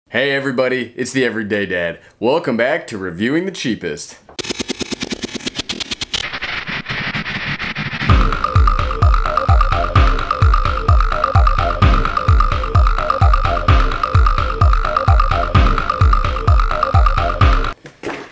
Hey everybody, it's the Everyday Dad. Welcome back to Reviewing the Cheapest.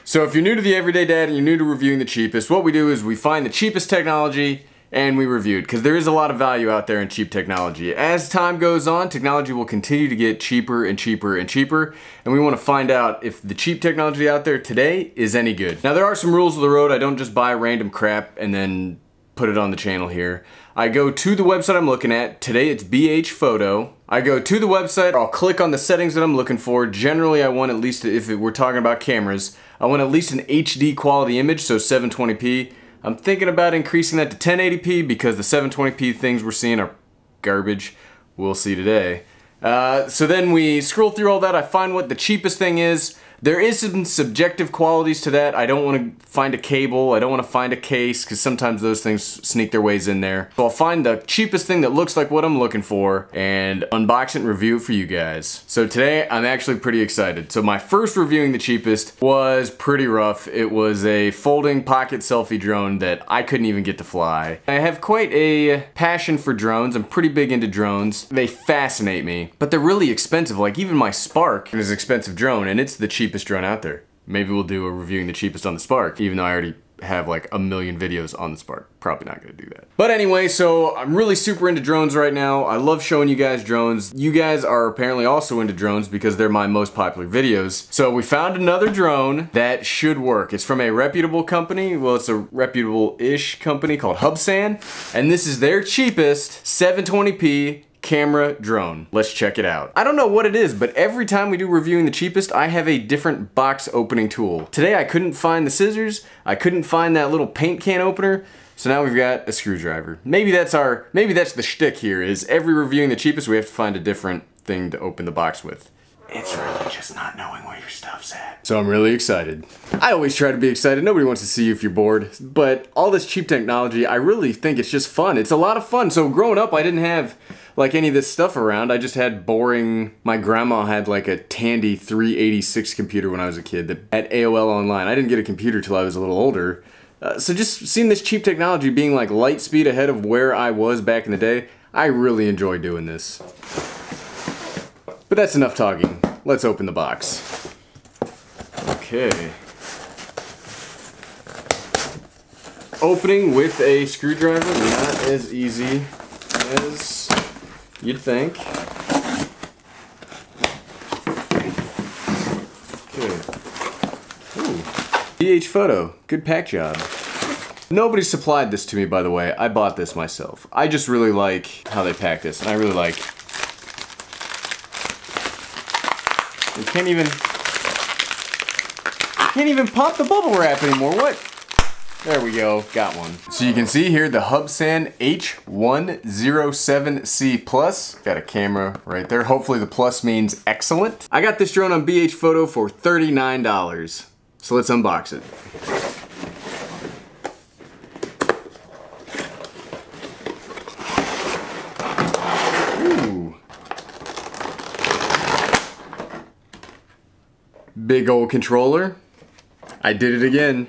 So if you're new to the Everyday Dad and you're new to Reviewing the Cheapest, what we do is we find the cheapest technology and we review it, because there is a lot of value out there in cheap technology. As time goes on, technology will continue to get cheaper and cheaper and cheaper, and we want to find out if the cheap technology out there today is any good. Now there are some rules of the road. I don't just buy random crap and then put it on the channel here. I go to the website I'm looking at. Today it's BH Photo. I go to the website, I'll click on the settings that I'm looking for. Generally I want at least, if we're talking about cameras, I want at least an HD quality image, so 720p. I'm thinking about increasing that to 1080p because the 720p things we're seeing are garbage. We'll see today. So then we scroll through all that. I find what the cheapest thing is. There is some subjective qualities to that. I don't want to find a cable. I don't want to find a case because sometimes those things sneak their ways in there. So I'll find the cheapest thing that looks like what I'm looking for and unbox it and review it for you guys. So today I'm actually pretty excited. So my first reviewing the cheapest was pretty rough. It was a folding pocket selfie drone that I couldn't even get to fly. I have quite a passion for drones. I'm pretty big into drones. They fascinate me, but they're really expensive. Like even my Spark is an expensive drone and it's the cheapest drone out there. Maybe we'll do a reviewing the cheapest on the Spark, even though I already have like a million videos on the Spark. Probably not gonna do that. But anyway, so I'm really super into drones right now. I love showing you guys drones. You guys are apparently also into drones because they're my most popular videos. So we found another drone that should work. It's from a reputable company. Well, it's a reputable-ish company called Hubsan, and this is their cheapest 720p camera drone. Let's check it out. I don't know what it is, but every time we do reviewing the cheapest, I have a different box opening tool. Today I couldn't find the scissors, I couldn't find that little paint can opener, so now we've got a screwdriver. Maybe that's the shtick here, is every reviewing the cheapest we have to find a different thing to open the box with. It's really just not knowing where your stuff's at. So I'm really excited. I always try to be excited. Nobody wants to see you if you're bored. But all this cheap technology, I really think it's just fun. It's a lot of fun. So growing up, I didn't have like any of this stuff around. I just had boring, my grandma had like a Tandy 386 computer when I was a kid at AOL Online. I didn't get a computer till I was a little older. So just seeing this cheap technology being like light speed ahead of where I was back in the day, I really enjoy doing this. But that's enough talking. Let's open the box. Okay. Opening with a screwdriver, not as easy as you'd think. Okay. Ooh. BH Photo, good pack job. Nobody supplied this to me, by the way. I bought this myself. I just really like how they pack this, and I really like. You can't even pop the bubble wrap anymore. What? There we go, got one. So you can see here the Hubsan H107C Plus. Got a camera right there. Hopefully the plus means excellent. I got this drone on BH Photo for $39. So let's unbox it. Ooh. Big old controller. I did it again.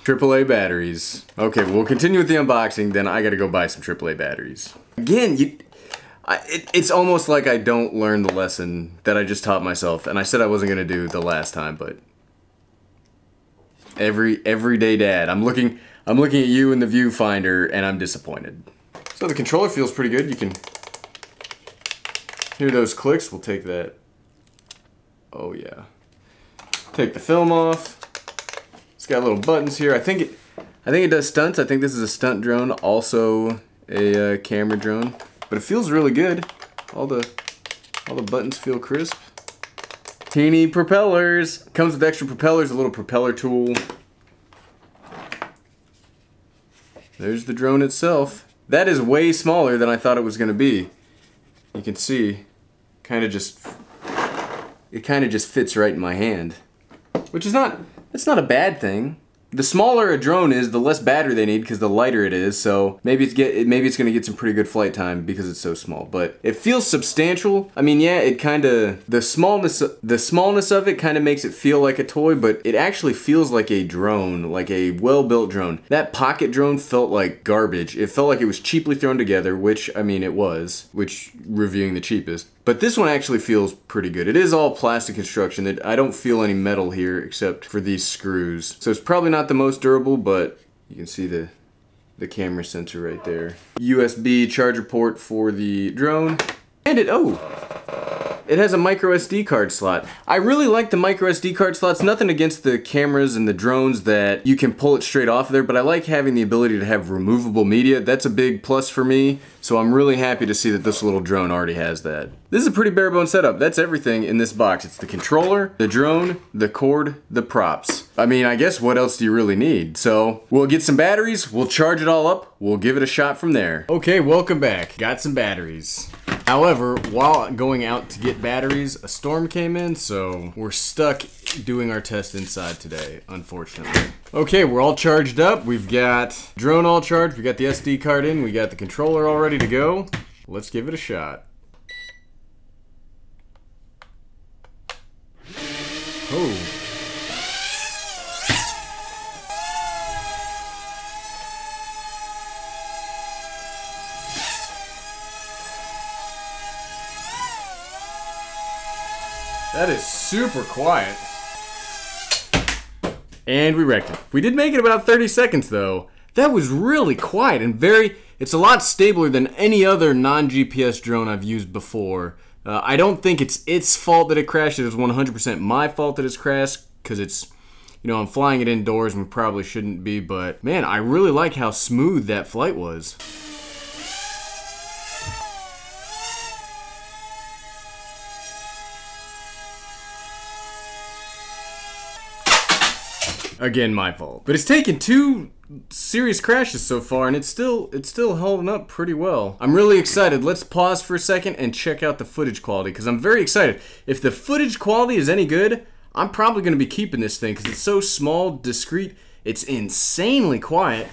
AAA batteries. Okay, we'll continue with the unboxing, then I gotta go buy some AAA batteries. Again, it's almost like I don't learn the lesson that I just taught myself, and I said I wasn't gonna do the last time, but everyday dad. I'm looking at you in the viewfinder, and I'm disappointed. So the controller feels pretty good. You can hear those clicks. We'll take that. Oh yeah. Take the film off. It's got little buttons here. I think it does stunts. I think this is a stunt drone, also a camera drone, but it feels really good. All the buttons feel crisp. Teeny propellers. Comes with extra propellers, a little propeller tool. There's the drone itself. That is way smaller than I thought it was going to be. You can see, it kind of just fits right in my hand. Which is not, it's not a bad thing. The smaller a drone is, the less battery they need because the lighter it is. So maybe it's gonna get some pretty good flight time because it's so small. But it feels substantial. I mean, yeah, it kind of the smallness of it kind of makes it feel like a toy, but it actually feels like a drone, like a well-built drone. That pocket drone felt like garbage. It felt like it was cheaply thrown together, which I mean it was, which reviewing the cheapest. But this one actually feels pretty good. It is all plastic construction. I don't feel any metal here except for these screws. So it's probably not the most durable, but you can see the camera sensor right there. USB charger port for the drone. And it has a micro SD card slot. I really like the micro SD card slots. Nothing against the cameras and the drones that you can pull it straight off there, but I like having the ability to have removable media. That's a big plus for me, so I'm really happy to see that this little drone already has that. This is a pretty bare bones setup. That's everything in this box. It's the controller, the drone, the cord, the props. I mean, I guess what else do you really need? So we'll get some batteries, we'll charge it all up, we'll give it a shot from there. Okay, welcome back. Got some batteries. However, while going out to get batteries, a storm came in, so we're stuck doing our test inside today, unfortunately. Okay, we're all charged up. We've got drone all charged, we got the SD card in, we got the controller all ready to go. Let's give it a shot. Oh. That is super quiet. And we wrecked it. We did make it about 30 seconds though. That was really quiet and it's a lot stabler than any other non-GPS drone I've used before. I don't think it's its fault that it crashed. It was 100% my fault that it's crashed because it's, you know, I'm flying it indoors and we probably shouldn't be, but man, I really like how smooth that flight was. Again, my fault. But it's taken 2 serious crashes so far and it's still holding up pretty well. I'm really excited. Let's pause for a second and check out the footage quality because I'm very excited. If the footage quality is any good, I'm probably going to be keeping this thing because it's so small, discreet, it's insanely quiet.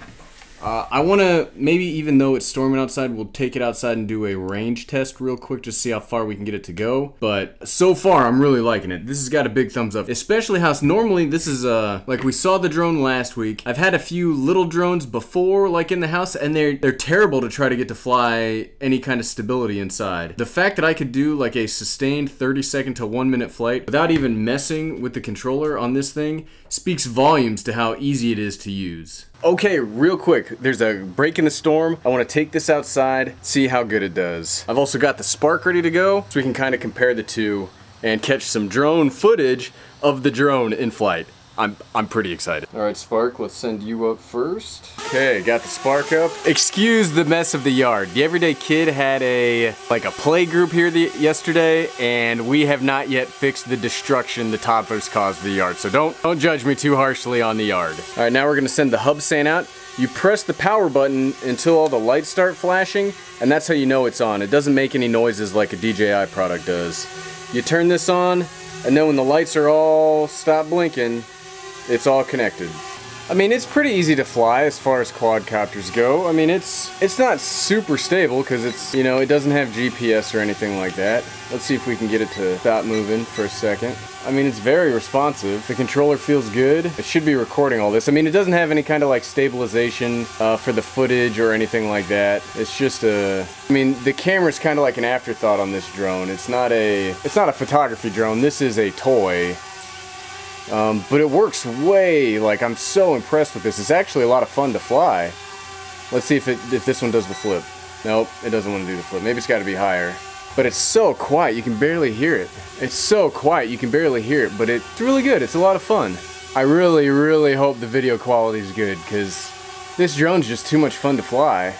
I want to, maybe even though it's storming outside, we'll take it outside and do a range test real quick to see how far we can get it to go. But so far, I'm really liking it. This has got a big thumbs up, especially how normally this is, like we saw the drone last week. I've had a few little drones before, like in the house, and they're terrible to try to get to fly any kind of stability inside. The fact that I could do like a sustained 30-second to 1-minute flight without even messing with the controller on this thing speaks volumes to how easy it is to use. Okay, real quick, there's a break in the storm. I want to take this outside, see how good it does. I've also got the Spark ready to go, so we can kind of compare the two and catch some drone footage of the drone in flight. I'm pretty excited. All right, Spark, let's send you up first. Okay, got the Spark up. Excuse the mess of the yard. The Everyday Kid had a play group here yesterday, and we have not yet fixed the destruction the toddlers caused the yard. So don't judge me too harshly on the yard. All right, now we're gonna send the Hubsan out. You press the power button until all the lights start flashing, and that's how you know it's on. It doesn't make any noises like a DJI product does. You turn this on, and then when the lights are all stop blinking, it's all connected. I mean, it's pretty easy to fly as far as quadcopters go. I mean, it's not super stable because it's, you know, it doesn't have GPS or anything like that. Let's see if we can get it to stop moving for a second. I mean, it's very responsive. The controller feels good. It should be recording all this. I mean, it doesn't have any kind of like stabilization for the footage or anything like that. It's just I mean, the camera's kind of like an afterthought on this drone. It's not a photography drone. This is a toy. But it works I'm so impressed with this. It's actually a lot of fun to fly. Let's see if this one does the flip. Nope, it doesn't want to do the flip. Maybe it's got to be higher. But it's so quiet, you can barely hear it. It's so quiet, you can barely hear it, but it's really good. It's a lot of fun. I really, really hope the video quality is good, because this drone's just too much fun to fly.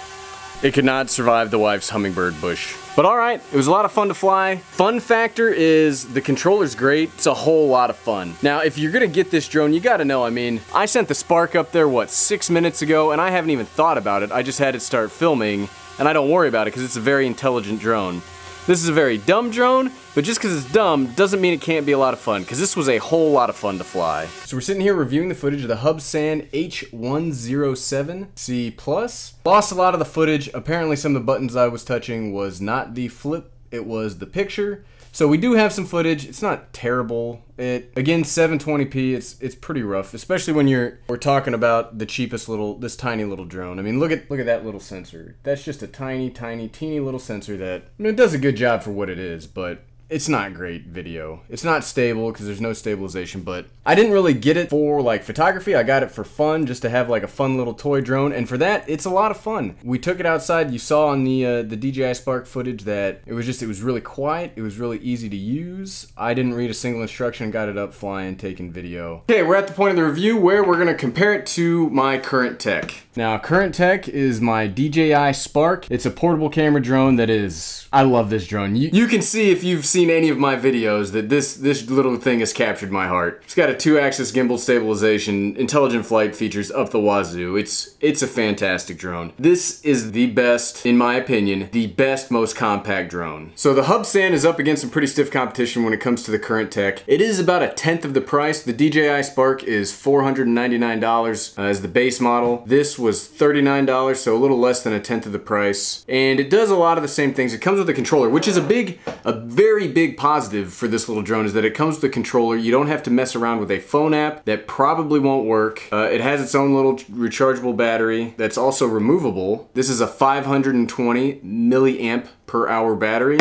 It could not survive the wife's hummingbird bush. But alright, it was a lot of fun to fly. Fun factor is the controller's great. It's a whole lot of fun. Now, if you're gonna get this drone, you gotta know, I mean, I sent the Spark up there, what, 6 minutes ago, and I haven't even thought about it. I just had it start filming, and I don't worry about it because it's a very intelligent drone. This is a very dumb drone. But just because it's dumb doesn't mean it can't be a lot of fun, because this was a whole lot of fun to fly. So we're sitting here reviewing the footage of the Hubsan H107C Plus. Lost a lot of the footage. Apparently some of the buttons I was touching was not the flip, it was the picture. So we do have some footage. It's not terrible. Again, 720p, it's pretty rough, especially when we're talking about the cheapest this tiny little drone. I mean, look at that little sensor. That's just a teeny little sensor that, I mean, it does a good job for what it is, but it's not great video. It's not stable because there's no stabilization, but I didn't really get it for like photography. I got it for fun, just to have like a fun little toy drone, and for that, it's a lot of fun. We took it outside. You saw on the DJI Spark footage that it was really quiet. It was really easy to use. I didn't read a single instruction, got it up flying, taking video. Okay, we're at the point of the review where we're gonna compare it to my current tech. Now, current tech is my DJI Spark. It's a portable camera drone that is, I love this drone. You can see if you've seen any of my videos that this little thing has captured my heart. It's got a 2-axis gimbal stabilization, intelligent flight features up the wazoo. It's a fantastic drone. This is the best, in my opinion, the best, most compact drone. So the Hubsan is up against some pretty stiff competition when it comes to the current tech. It is about a tenth of the price. The DJI Spark is $499 as the base model. This was $39, so a little less than a tenth of the price. And it does a lot of the same things. It comes with a controller, which is a very big positive for this little drone, is that it comes with a controller. You don't have to mess around with a phone app that probably won't work. It has its own little rechargeable battery that's also removable. This is a 520 milliamp per hour battery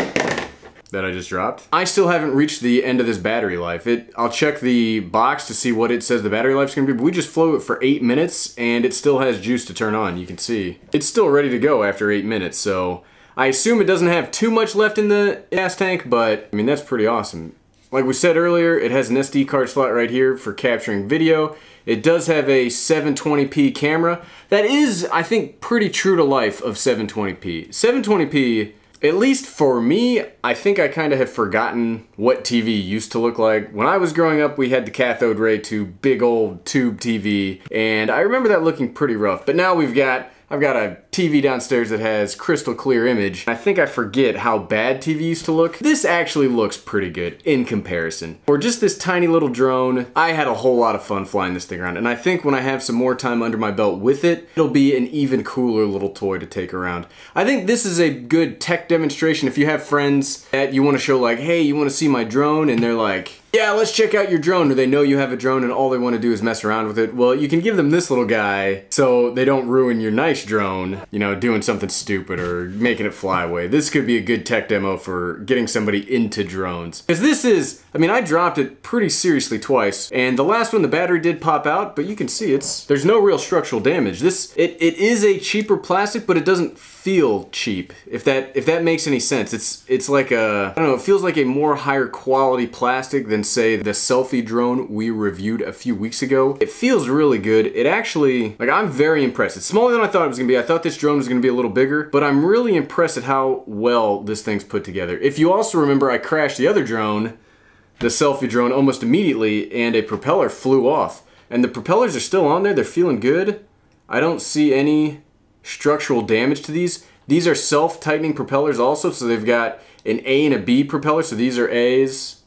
that I just dropped. I still haven't reached the end of this battery life. I'll check the box to see what it says the battery life's gonna be, but we just flew it for 8 minutes and it still has juice to turn on. You can see it's still ready to go after 8 minutes, so I assume it doesn't have too much left in the gas tank, but I mean, that's pretty awesome. Like we said earlier, it has an SD card slot right here for capturing video. It does have a 720p camera. That is, I think, pretty true to life of 720p. 720p, at least for me, I think I kind of have forgotten what TV used to look like. When I was growing up, we had the cathode ray tube, big old tube TV, and I remember that looking pretty rough. But now I've got a TV downstairs that has crystal clear image. I think I forget how bad TV used to look. This actually looks pretty good in comparison. For just this tiny little drone, I had a whole lot of fun flying this thing around, and I think when I have some more time under my belt with it, it'll be an even cooler little toy to take around. I think this is a good tech demonstration if you have friends that you want to show, like, hey, you want to see my drone? And they're like, yeah, let's check out your drone, or they know you have a drone and all they want to do is mess around with it. Well, you can give them this little guy so they don't ruin your nice drone, you know, doing something stupid or making it fly away. This could be a good tech demo for getting somebody into drones. Because this is, I mean, I dropped it pretty seriously twice, and the last one the battery did pop out, but you can see there's no real structural damage. It is a cheaper plastic, but it doesn't feel cheap, if that makes any sense. It's like I don't know, it feels like a more higher quality plastic than, say, the selfie drone we reviewed a few weeks ago. It feels really good. It actually, like, I'm very impressed. It's smaller than I thought it was gonna be. I thought this drone was gonna be a little bigger, but I'm really impressed at how well this thing's put together. If you also remember, I crashed the other drone, the selfie drone, almost immediately, and a propeller flew off. And the propellers are still on there. They're feeling good. I don't see any structural damage to these. These are self-tightening propellers also, so they've got an A and a B propeller, so these are A's,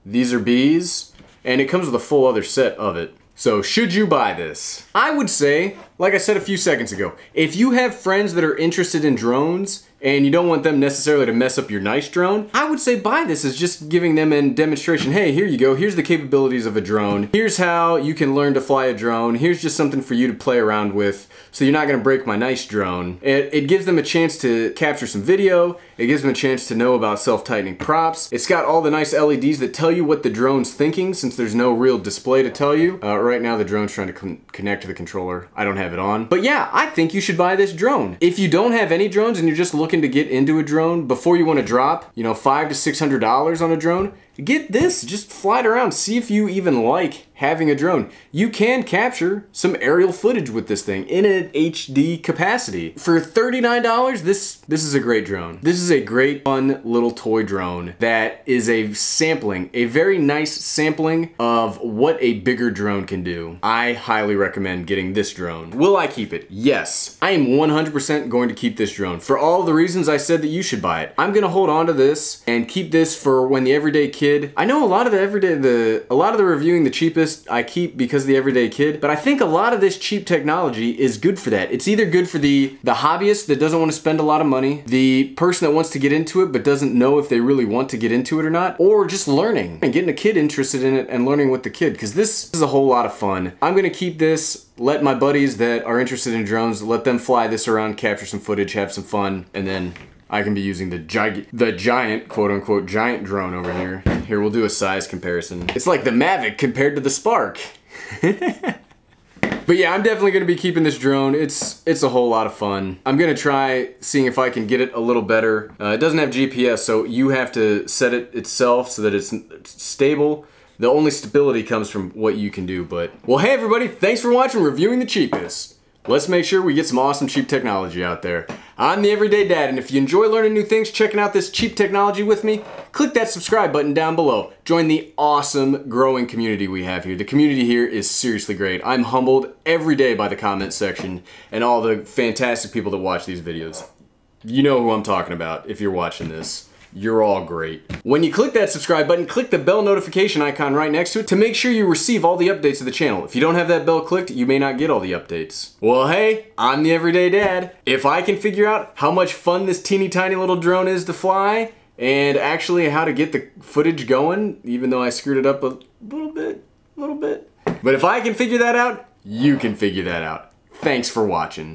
these are B's, and it comes with a full other set of it. So should you buy this? I would say, like I said a few seconds ago, if you have friends that are interested in drones and you don't want them necessarily to mess up your nice drone, I would say buy this as just giving them a demonstration. Hey, here you go. Here's the capabilities of a drone. Here's how you can learn to fly a drone. Here's just something for you to play around with so you're not gonna break my nice drone. It gives them a chance to capture some video. It gives them a chance to know about self-tightening props. It's got all the nice LEDs that tell you what the drone's thinking, since there's no real display to tell you. Right now the drone's trying to connect to the controller. I don't have it on. But yeah, I think you should buy this drone. If you don't have any drones and you're just looking to get into a drone before you want to drop, you know, $500 to $600 on a drone, get this, just fly it around, see if you even like having a drone. You can capture some aerial footage with this thing in an HD capacity. For $39, this is a great drone. This is a great, fun little toy drone that is a sampling, a very nice sampling of what a bigger drone can do. I highly recommend getting this drone. Will I keep it? Yes. I am 100% going to keep this drone for all the reasons I said that you should buy it. I'm gonna hold on to this and keep this for when the everyday kid, I know a lot of the reviewing the cheapest I keep because of the everyday kid, but I think a lot of this cheap technology is good for that. It's either good for the hobbyist that doesn't want to spend a lot of money, the person that wants to get into it but doesn't know if they really want to get into it or not, or just learning and getting a kid interested in it and learning with the kid, because this is a whole lot of fun. I'm gonna keep this, let my buddies that are interested in drones, let them fly this around, capture some footage, have some fun, and then I can be using the giant, quote unquote, giant drone over here. Here, we'll do a size comparison. It's like the Mavic compared to the Spark. But yeah, I'm definitely gonna be keeping this drone. It's a whole lot of fun. I'm gonna try seeing if I can get it a little better. It doesn't have GPS, so you have to set it itself so that it's stable. The only stability comes from what you can do, but... Well, hey everybody, thanks for watching Reviewing the Cheapest. Let's make sure we get some awesome cheap technology out there. I'm the Everyday Dad, and if you enjoy learning new things, checking out this cheap technology with me, click that subscribe button down below. Join the awesome growing community we have here. The community here is seriously great. I'm humbled every day by the comment section and all the fantastic people that watch these videos. You know who I'm talking about if you're watching this. You're all great. When you click that subscribe button, click the bell notification icon right next to it to make sure you receive all the updates of the channel. If you don't have that bell clicked, you may not get all the updates. Well, hey, I'm the Everyday Dad. If I can figure out how much fun this teeny tiny little drone is to fly, and actually how to get the footage going, even though I screwed it up a little bit, but if I can figure that out, you can figure that out. Thanks for watching.